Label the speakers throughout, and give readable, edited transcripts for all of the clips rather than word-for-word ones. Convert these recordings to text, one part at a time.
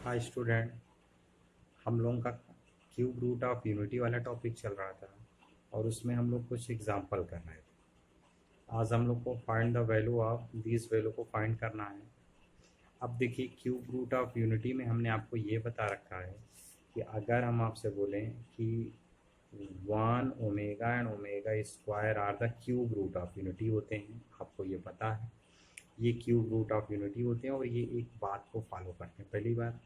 Speaker 1: Hi student. हम लोगों का क्यूब रूट ऑफ यूनिटी वाला टॉपिक चल रहा था और उसमें हम लोग कुछ एग्जांपल कर रहे थे। आज हम लोग को find the value of this value को फाइंड करना है। अब देखिए, क्यूब रूट ऑफ यूनिटी में हमने आपको ये बता रखा है कि अगर हम आपसे बोलें कि 1 omega and omega square are the cube root of unity होते हैं, आपको ये पता है ये क्यूब रूट ऑफ यूनिटी होते हैं और ये एक बात को फॉलो करते हैं। पहली बात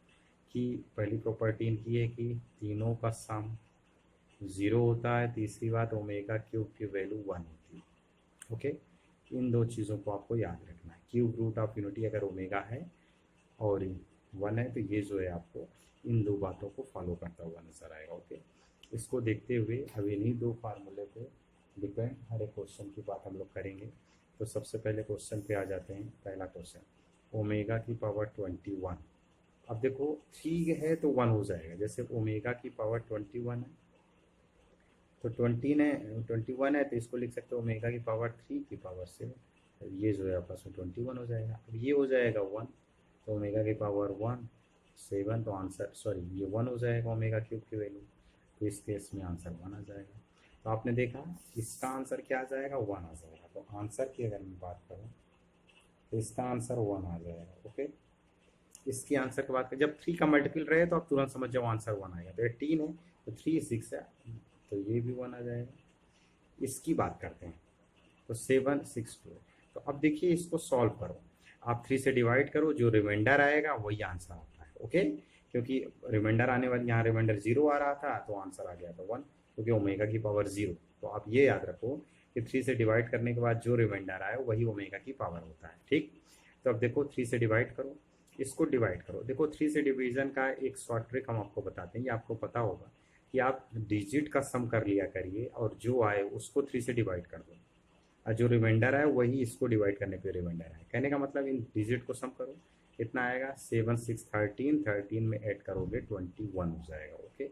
Speaker 1: कि पहली प्रॉपर्टी इनकी है कि तीनों का सम ज़ीरो होता है। तीसरी बात, ओमेगा क्यूब की वैल्यू 1 होती है। ओके, इन दो चीज़ों को आपको याद रखना है। क्यूब रूट ऑफ यूनिटी अगर ओमेगा है और 1 है तो ये जो है आपको इन दो बातों को फॉलो करता हुआ नजर आएगा। ओके, इसको देखते हुए अब इन्हीं दो फार्मूले पे डिपेंड हर एक क्वेश्चन की बात हम लोग करेंगे। तो सबसे पहले क्वेश्चन पे आ जाते हैं। पहला क्वेश्चन, ओमेगा की पावर 21। अब देखो, थ्री है तो 1 हो जाएगा। जैसे ओमेगा की पावर 21 है तो 21 है तो इसको लिख सकते हो ओमेगा की पावर 3 की पावर से। ये जो है आपस में 21 हो जाएगा। अब ये हो जाएगा 1 तो ओमेगा की पावर 1 7, तो आंसर सॉरी ये 1 हो जाएगा ओमेगा क्यूब की वैल्यू। तो इस केस में आंसर 1 आ जाएगा। तो आपने देखा इसका आंसर क्या आ जाएगा, 1 आ जाएगा। तो आंसर की अगर मैं बात करूँ तो इसका आंसर 1 आ जाएगा। ओके, इसकी आंसर की बात करें, जब 3 का मल्टीपल रहे तो आप तुरंत समझ जाओ आंसर 1 आएगा। तो 18 है तो 3 6 है तो ये भी 1 आ जाएगा। इसकी बात करते हैं तो 7 6 2 है। तो अब देखिए इसको सॉल्व करो, आप 3 से डिवाइड करो, जो रिमाइंडर आएगा वही आंसर आता है। ओके, क्योंकि रिमाइंडर आने वाली, यहाँ रिमाइंडर 0 आ रहा था तो आंसर आ गया था 1, क्योंकि ओमेगा की पावर 0। तो आप ये याद रखो कि 3 से डिवाइड करने के बाद जो रिमाइंडर आए वही ओमेगा की पावर होता है। ठीक, तो अब देखो 3 से डिवाइड करो, इसको डिवाइड करो। देखो 3 से डिवीजन का एक शॉर्ट ट्रिक हम आपको बताते हैं, ये आपको पता होगा कि आप डिजिट का सम कर लिया करिए और जो आए उसको 3 से डिवाइड कर दो और जो रिमाइंडर है वही इसको डिवाइड करने पे रिमाइंडर है। कहने का मतलब इन डिजिट को सम करो, कितना आएगा 7 6 13, 13 में ऐड करोगे 21 हो जाएगा। ओके,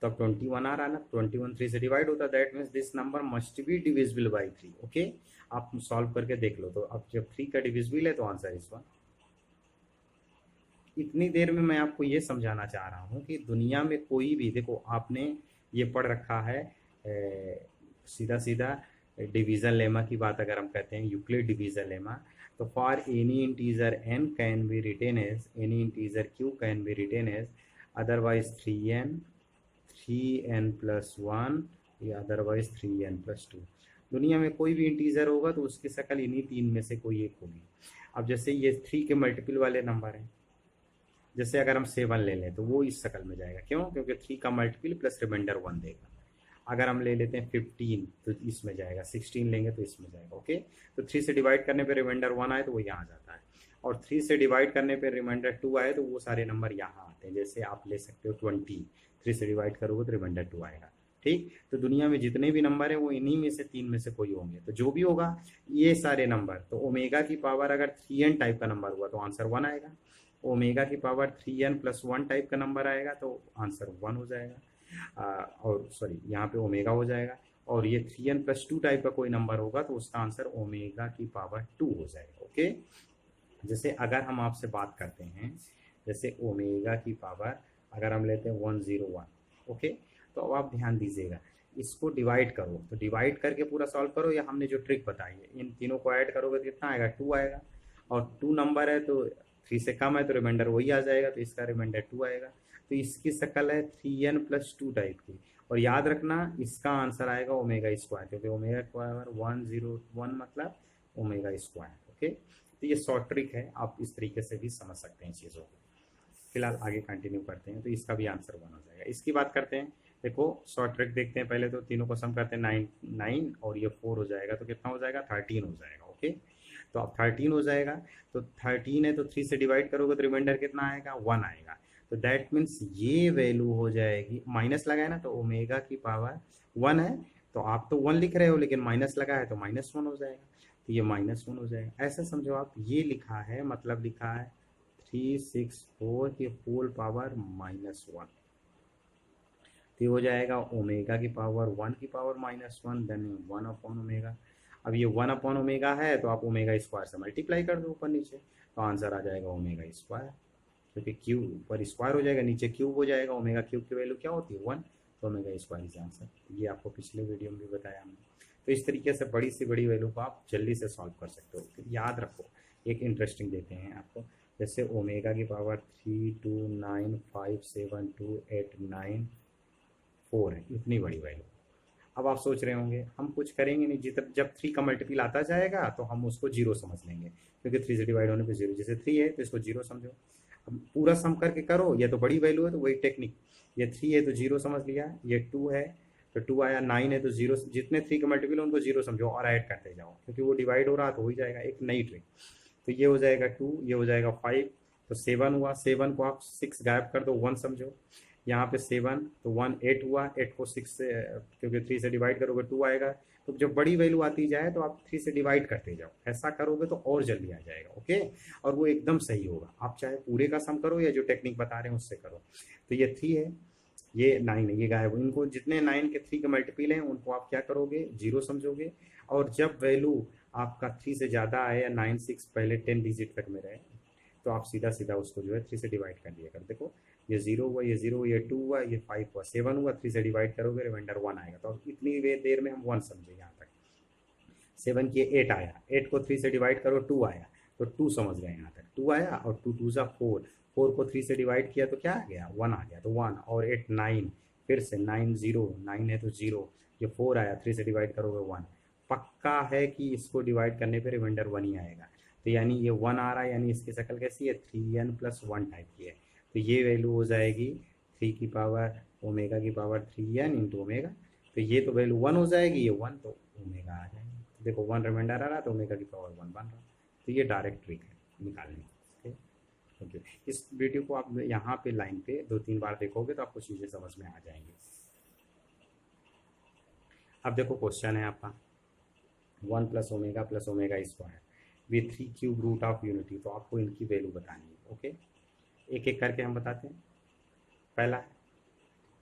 Speaker 1: तो अब 21 आ रहा है ना, 21 3 से डिवाइड होता है, that means this number must be divisible by 3। Okay, आप सॉल्व करके देख लो। तो अब जब 3 का डिविजिबल है तो आंसर इस 1। इतनी देर में मैं आपको ये समझाना चाह रहा हूँ कि दुनिया में कोई भी, देखो आपने ये पढ़ रखा है सीधा सीधा डिवीजन लेमा की बात अगर हम कहते हैं, यूक्लिड डिवीजन लेमा। तो for any integer n can be written as, any integer q can be written as otherwise 3n+1 या अदरवाइज 3n+2। दुनिया में कोई भी इंटीजर होगा तो उसकी शक्ल इन्हीं तीन में से कोई एक होगी। अब जैसे ये 3 के मल्टीपल वाले नंबर हैं, जैसे अगर हम 7 ले लें तो वो इस शक्ल में जाएगा। क्यों? क्योंकि 3 का मल्टीपल प्लस रिमाइंडर 1 देगा। अगर हम ले लेते हैं 15 तो इसमें जाएगा, 16 लेंगे तो इसमें जाएगा। ओके, तो 3 से डिवाइड करने पे रिमाइंडर 1 आए तो वो यहाँ जाता है, और 3 से डिवाइड करने पे रिमाइंडर 2 आए तो वो सारे नंबर यहाँ आते हैं। जैसे आप ले सकते हो 20, 3 से डिवाइड करोगे तो रिमाइंडर 2 आएगा। ठीक, तो दुनिया में जितने भी नंबर है वो इन्हीं में से तीन में से कोई होंगे। तो जो भी होगा ये सारे नंबर, तो ओमेगा की पावर अगर 3n टाइप का नंबर हुआ तो आंसर 1 आएगा। ओमेगा की पावर 3n+1 टाइप का नंबर आएगा तो आंसर 1 हो जाएगा। और सॉरी यहाँ पे ओमेगा हो जाएगा। और ये 3n+2 टाइप का कोई नंबर होगा तो उसका आंसर ओमेगा की पावर 2 हो जाएगा। ओके, जैसे अगर हम आपसे बात करते हैं, जैसे ओमेगा की पावर अगर हम लेते हैं 101। ओके, तो अब आप ध्यान दीजिएगा, इसको डिवाइड करो, तो डिवाइड करके पूरा सॉल्व करो, या हमने जो ट्रिक बताई है इन तीनों को ऐड करोगे तो कितना आएगा, 2 आएगा। और 2 नंबर है तो 3 से कम है तो रिमाइंडर वही आ जाएगा, तो इसका रिमाइंडर 2 आएगा। तो इसकी शक्ल है 3n+2 टाइप की। और याद रखना इसका आंसर आएगा ओमेगा स्क्वायर, क्योंकि ओमेगा स्क्वायर 101 मतलब ओमेगा स्क्वायर। ओके, तो ये शॉर्ट ट्रिक है, आप इस तरीके से भी समझ सकते हैं चीज़ों को। फिलहाल आगे कंटिन्यू करते हैं, तो इसका भी आंसर 1 हो जाएगा। इसकी बात करते हैं, देखो शॉर्ट ट्रिक देखते हैं। पहले तो तीनों को सम करते हैं, 9 और ये 4 हो जाएगा तो कितना हो जाएगा, 13 हो जाएगा। ओके, तो अब 13 हो जाएगा, तो 13 है तो 3 से डिवाइड करोगे तो रिमाइंडर कितना आएगा, 1 आएगा। तो दैट मीन्स ये वैल्यू हो जाएगी, माइनस लगा है ना, तो ओमेगा की पावर 1 है, तो आप तो 1 लिख रहे हो लेकिन माइनस लगा है तो -1 हो जाएगा। तो ये -1 हो जाएगा। ऐसा समझो आप, ये लिखा है मतलब लिखा है 364 की होल पावर -1, तो हो जाएगा ओमेगा की पावर 1 की पावर -1 देन 1 अपॉन ओमेगा। अब ये 1 अपॉन ओमेगा है तो आप ओमेगा स्क्वायर से मल्टीप्लाई कर दो ऊपर नीचे, तो आंसर आ जाएगा ओमेगा स्क्वायर। क्योंकि क्यू पर स्क्वायर हो जाएगा, नीचे क्यूब हो जाएगा, ओमेगा क्यूब की वैल्यू क्या होती है 1, तो ओमेगा स्क्वायर इज आंसर। ये आपको पिछले वीडियो में भी बताया हमने। तो इस तरीके से बड़ी से बड़ी वैल्यू को आप जल्दी से सॉल्व कर सकते हो। फिर याद रखो, एक इंटरेस्टिंग देते हैं आपको, जैसे ओमेगा की पावर 329572894 है, इतनी बड़ी वैल्यू। अब आप सोच रहे होंगे हम कुछ करेंगे नहीं, जितना जब 3 का मल्टीपल आता जाएगा तो हम उसको जीरो समझ लेंगे, क्योंकि 3 से डिवाइड होने पे जीरो, जैसे 3 है तो इसको जीरो समझो। अब पूरा सम करके करो, या तो बड़ी वैल्यू है तो वही टेक्निक, ये 3 है तो जीरो समझ लिया, ये 2 है तो 2 आया, 9 है तो जीरो, जितने 3 का मल्टीपल है उनको जीरो समझो और ऐड करते जाओ, क्योंकि वो डिवाइड हो रहा तो हो ही जाएगा, एक नई ट्रिक। तो ये हो जाएगा 2, ये हो जाएगा 5, तो 7 हुआ, 7 को आप 6 गायब कर दो, 1 समझो। यहाँ पे 7 तो 1 8 हुआ, 8 को 6 से, क्योंकि 3 से डिवाइड करोगे 2 आएगा। तो जब बड़ी वैल्यू आती जाए तो आप 3 से डिवाइड करते जाओ, ऐसा करोगे तो और जल्दी आ जाएगा। ओके, और वो एकदम सही होगा। आप चाहे पूरे का सम करो या जो टेक्निक बता रहे हैं उससे करो। तो ये 3 है, ये 9 है, ये गायब, इनको जितने 9 के 3 के मल्टीपल हैं उनको आप क्या करोगे, जीरो समझोगे। और जब वैल्यू आपका 3 से ज़्यादा आए या 9 6 पहले 10 डिजिट तक में रहे, तो आप सीधा सीधा उसको जो है 3 से डिवाइड कर दिया कर। देखो ये 0 हुआ, ये 0 हुआ, ये 2 हुआ, ये 5 हुआ, 7 हुआ, 3 से डिवाइड करोगे रिमाइंडर 1 आएगा। तो अब इतनी देर में हम 1 समझे यहाँ तक। 7 किए 8 आया, 8 को 3 से डिवाइड करो 2 आया, तो 2 समझ गए यहाँ तक, 2 आया, और 2 2 ज़ा 4, 4 को 3 से डिवाइड किया तो क्या आ गया 1 आ गया, तो 1 और 8 9, फिर से 9 0, 9 है तो 0, ये 4 आया, 3 से डिवाइड करोगे 1। पक्का है कि इसको डिवाइड करने पे रिमाइंडर 1 ही आएगा। तो यानी ये 1 आ रहा है, यानी इसकी शक्ल कैसी है, 3n+1 टाइप की है। तो ये वैल्यू हो जाएगी 3 की पावर ओमेगा की पावर 3n इंटू ओमेगा। तो ये तो वैल्यू 1 हो जाएगी, ये 1 तो ओमेगा आ जाएगा। देखो 1 रिमाइंडर आ रहा है तो ओमेगा की पावर 1 बन रहा। तो ये डायरेक्ट ट्रिक है निकालने की। ओके, इस वीडियो को आप यहाँ पे लाइन पे 2-3 बार देखोगे तो आपको चीज़ें समझ में आ जाएंगी। अब देखो क्वेश्चन है आपका 1 + omega square with 3 cube root of unity. तो आपको इनकी वैल्यू बतानी है। ओके, एक एक करके हम बताते हैं। पहला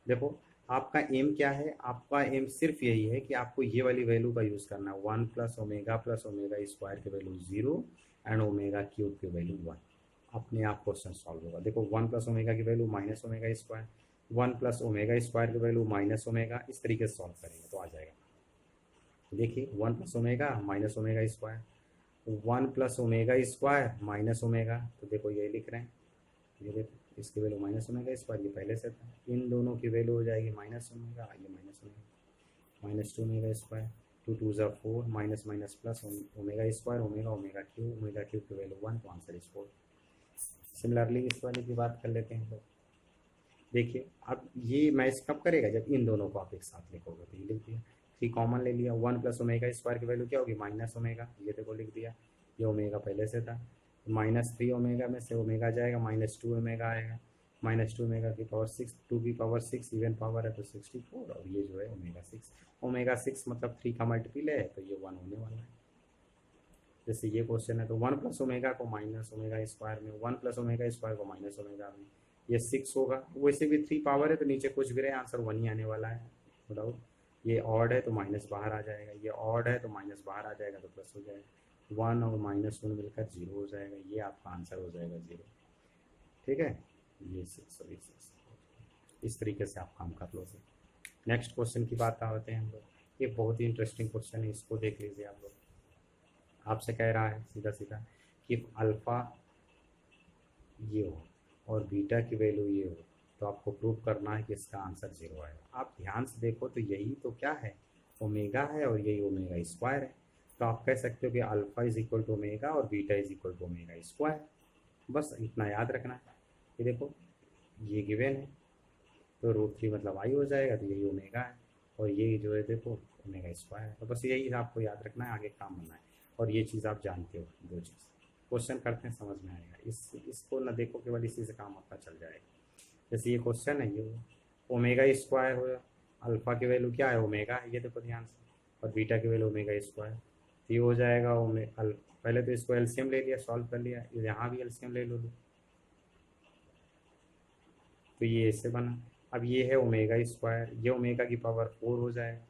Speaker 1: देखो, आपका एम क्या है, आपका एम सिर्फ यही है कि आपको ये वाली वैल्यू का यूज़ करना है, 1 + ओमेगा स्क्वायर की वैल्यू 0 एंड ओमेगा क्यूब की वैल्यू 1। अपने आप क्वेश्चन सॉल्व होगा। देखो 1 + ओमेगा की value minus omega square, 1 + omega square की वैल्यू माइनस ओमेगा, इस तरीके से सॉल्व करेंगे तो आ जाएगा। देखिए 1 + omega minus omega square, 1 + omega square minus omega, तो देखो ये लिख रहे हैं, ये देखो इसकी वैल्यू माइनस ओमेगा स्क्वायर, ये पहले से था, इन दोनों की वैल्यू हो जाएगी माइनस ओमेगा, ये माइनस ओमेगा, -2 ओमेगा स्क्वायर, 2 2 ज़ा 4, minus minus plus omega square, omega cube की वैल्यू 1, तो आंसर इज 4। सिमिलरली इस वाले की बात कर लेते हैं। तो देखिए अब ये मैच कब करेगा, जब इन दोनों को आप एक साथ लिखोगे। तो ये लिख दिया, 3 कॉमन ले लिया, 1 + ओमेगा स्क्वायर की वैल्यू क्या होगी माइनस ओमेगा, ये देखो लिख दिया, ये ओमेगा पहले से था, -3 ओमेगा में से ओमेगा जाएगा, -2 ओमेगा आएगा, -2 ओमेगा की पावर 6, 2 की पावर 6 इवन पावर है तो 64, और ये जो है ओमेगा 6 मतलब 3 का मल्टीपल है तो ये 1 होने वाला है। जैसे ये क्वेश्चन है तो 1 + ओमेगा को माइनस ओमेगा स्क्वायर में, 1 + ओमेगा स्क्वायर को माइनस ओमेगा में, ये 6 होगा। वैसे भी 3 पावर है तो नीचे कुछ भी रहे आंसर 1 ही आने वाला है, नो डाउट। ये ऑड है तो माइनस बाहर आ जाएगा, ये ऑड है तो माइनस बाहर आ जाएगा तो प्लस हो जाएगा, 1 और -1 मिलकर 0 हो जाएगा, ये आपका आंसर हो जाएगा 0। ठीक है, ये 6 और ये 6, इस तरीके से आप काम कर लो। नेक्स्ट क्वेश्चन की बात आते हैं हम लोग। ये बहुत ही इंटरेस्टिंग क्वेश्चन है, इसको देख लीजिए आप लोग। आपसे कह रहा है सीधा सीधा कि अल्फ़ा ये हो और बीटा की वैल्यू ये हो, तो आपको प्रूव करना है कि इसका आंसर 0 आएगा। आप ध्यान से देखो तो यही तो क्या है, ओमेगा है और यही ओमेगा स्क्वायर है। तो आप कह सकते हो कि अल्फ़ा = ओमेगा और बीटा = ओमेगा स्क्वायर। बस इतना याद रखना है कि देखो ये गिवन है तो √3 मतलब आई हो जाएगा, तो यही ओमेगा है, और ये जो है देखो ओमेगा स्क्वायर है। तो बस यही आपको याद रखना है, आगे काम बनना है। और ये चीज़ आप जानते हो, दो चीज़ क्वेश्चन करते हैं समझ में आएगा। इसको ना देखो, केवल इसी से काम आपका चल जाएगा। जैसे ये क्वेश्चन है, ये ओमेगा स्क्वायर हो, अल्फ़ा की वैल्यू क्या है ओमेगा है, ये देखो ध्यान से, और बीटा की वैल्यू ओमेगा स्क्वायर, तो ये हो जाएगा पहले तो इसको एलसीएम ले लिया, सॉल्व कर लिया, यहाँ भी एलसीएम ले लो, तो ये इससे बना। अब ये है ओमेगा स्क्वायर, ये ओमेगा की पावर 4 हो जाएगा।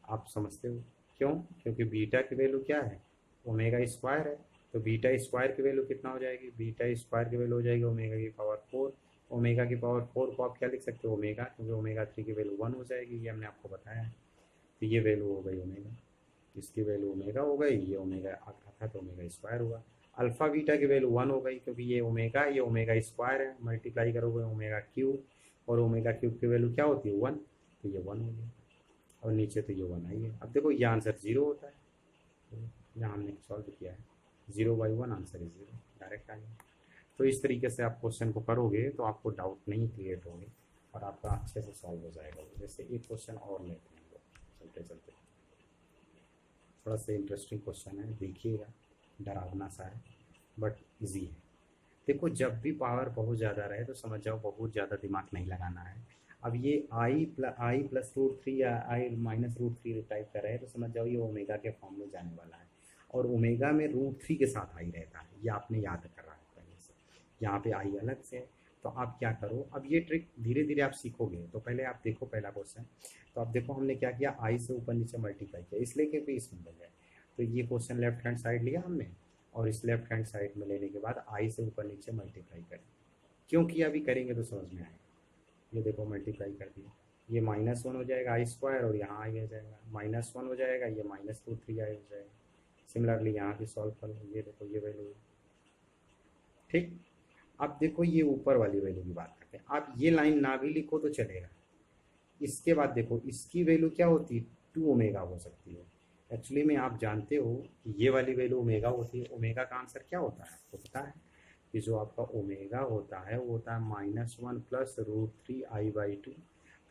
Speaker 1: आप समझते हो क्यों, क्योंकि बीटा की वैल्यू क्या है ओमेगा स्क्वायर है, तो बीटा स्क्वायर की वैल्यू कितना हो जाएगी, बीटा स्क्वायर की वैल्यू हो जाएगी ओमेगा की पावर 4। ओमेगा की पावर 4 को आप क्या लिख सकते हो, ओमेगा, क्योंकि ओमेगा 3 की वैल्यू 1 हो जाएगी, ये हमने आपको बताया है। तो ये वैल्यू हो गई ओमेगा, इसकी वैल्यू ओमेगा हो गई, ये ओमेगा आता तो ओमेगा स्क्वायर हुआ। अल्फा बीटा की वैल्यू 1 हो गई, क्योंकि ये ओमेगा स्क्वायर है, मल्टीप्लाई करोगे ओमेगा क्यूब, और ओमेगा क्यूब की वैल्यू क्या होती है 1, तो ये 1 हो गया, और नीचे तो ये 1 आई है। अब देखो ये आंसर 0 होता है, तो यहाँ हमने सॉल्व किया है, 0/1 आंसर इज 0, डायरेक्ट आ गया। तो इस तरीके से आप क्वेश्चन को करोगे तो आपको डाउट नहीं क्रिएट होंगे और आपका अच्छे से सॉल्व हो जाएगा। जैसे एक क्वेश्चन और लेते हैं हम लोग चलते चलते, थोड़ा सा इंटरेस्टिंग क्वेश्चन है, देखिएगा, डरावना सा है बट इजी है। देखो जब भी पावर बहुत ज़्यादा रहे तो समझ जाओ बहुत ज़्यादा दिमाग नहीं लगाना है। अब ये आई प्लस रूट थ्री या आई माइनस रूट थ्री टाइप का रहे तो समझ जाओ ये ओमेगा के फॉर्म में जाने वाला है, और ओमेगा में रूट थ्री के साथ आई रहता है, ये आपने याद कर रहा है पहले से। यहाँ पे आई अलग से है, तो आप क्या करो, अब ये ट्रिक धीरे धीरे आप सीखोगे। तो पहले आप देखो पहला क्वेश्चन, तो आप देखो हमने क्या किया, आई से ऊपर नीचे मल्टीप्लाई किया, इसलिए क्योंकि इसमें बन जाए। तो ये क्वेश्चन लेफ्ट हैंड साइड लिया हमने, और इस लेफ्ट हैंड साइड में लेने के बाद आई से ऊपर नीचे मल्टीप्लाई करें। क्यों किया अभी करेंगे तो समझ में आएगा। ये देखो मल्टीप्लाई कर दिया, ये -1 हो जाएगा आई स्क्वायर, और यहाँ आई आ जाएगा, -1 हो जाएगा, ये -√3 आई हो जाएगा। सिमिलरली यहाँ भी सॉल्व कर लो, ये देखो ये वैल्यू, ठीक। अब देखो ये ऊपर वाली वैल्यू की बात करते हैं, आप ये लाइन ना भी लिखो तो चलेगा। इसके बाद देखो इसकी वैल्यू क्या होती है, 2 ओमेगा हो सकती है। एक्चुअली में आप जानते हो कि ये वाली वैल्यू ओमेगा होती है। ओमेगा का आंसर क्या होता है आपको पता है, कि जो आपका ओमेगा होता है वो होता है -1 प्लस √3i/2।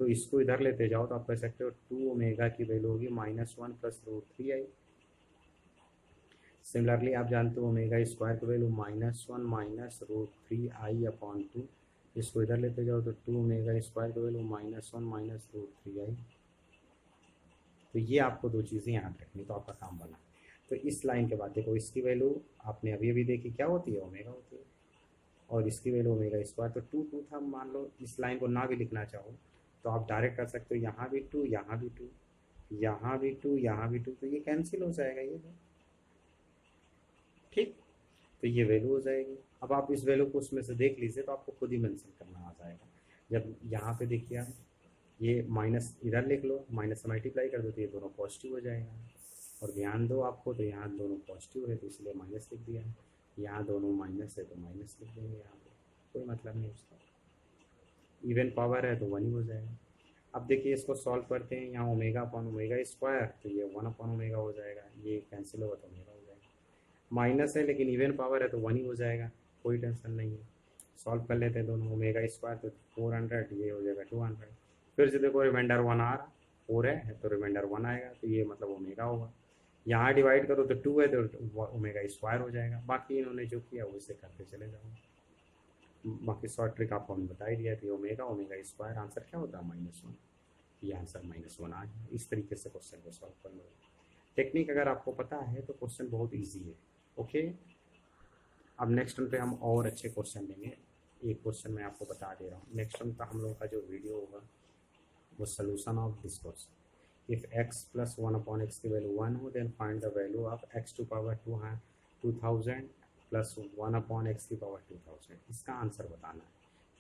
Speaker 1: तो इसको इधर लेते जाओ तो आप कह सकते हो 2 ओमेगा की वैल्यू होगी -1 प्लस √3i। सिमिलरली आप जानते हो ओमेगा स्क्वायर की वैल्यू -1 माइनस √3i/2। इसको इधर लेते जाओ तो 2 ओमेगा स्क्वायर की वैल्यू -1 माइनस √3i। तो ये आपको दो चीज़ें याद रखनी, तो आपका काम बना। तो इस लाइन के बाद देखो इसकी वैल्यू आपने अभी अभी देखी क्या होती है, ओमेगा होती है, और इसकी वैल्यू ओमेगा स्क्वायर, तो 2 था। मान लो इस लाइन को ना भी लिखना चाहो तो आप डायरेक्ट कर सकते हो, यहाँ भी 2, यहाँ भी 2, यहाँ भी 2, यहाँ भी 2, तो ये कैंसिल हो जाएगा ये, ठीक। तो ये वैल्यू हो जाएगी। अब आप इस वैल्यू को उसमें से देख लीजिए तो आपको खुद ही मेंशन करना आ जाएगा। जब यहाँ पे देखिए आप ये माइनस इधर लिख लो, माइनस से मल्टीप्लाई कर दो तो ये दोनों पॉजिटिव हो जाएगा। और ध्यान दो आपको, तो यहाँ दोनों पॉजिटिव है तो इसलिए माइनस लिख दिया, यहाँ दोनों माइनस है तो माइनस लिख देंगे, यहाँ पे कोई मतलब नहीं उसका। इवन पावर है तो 1 ही हो जाएगा। अब देखिए इसको सॉल्व करते हैं, यहाँ ओमेगा अपॉन ओमेगा स्क्वायर, तो ये 1 अपॉन ओमेगा हो जाएगा, ये कैंसिल होगा तो ओमेगा हो जाएगा। माइनस है लेकिन इवन पावर है तो 1 ही हो जाएगा, कोई टेंशन नहीं है। सॉल्व कर लेते हैं दोनों, ओमेगा स्क्वायर तो 400, ये हो जाएगा 200। फिर से देखो रिमाइंडर 1 आ रहा, 4 है तो रिमाइंडर 1 आएगा, तो ये मतलब ओमेगा होगा। यहाँ डिवाइड करो तो 2 है तो ओमेगा स्क्वायर हो जाएगा। बाकी इन्होंने जो किया वैसे करते चले जाओ। बाकी शॉर्ट ट्रिक आपको हमने बता ही दिया थी, ओमेगा ओमेगा स्क्वायर, आंसर क्या होता है -1, ये आंसर -1 आ गया। इस तरीके से क्वेश्चन को सॉल्व कर लो। टेक्निक अगर आपको पता है तो क्वेश्चन बहुत ईजी है। ओके, अब नेक्स्ट वन पे हम और अच्छे क्वेश्चन लेंगे। एक क्वेश्चन मैं आपको बता दे रहा हूँ, नेक्स्ट वन का हम लोगों का जो वीडियो होगा वो solution of this question. If x plus 1/x की वैल्यू 1 हो then find the value of x to power 2000 plus 1/x की पावर 2000। इसका आंसर बताना है।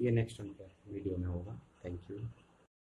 Speaker 1: ये नेक्स्ट वन पे वीडियो में होगा। Thank you.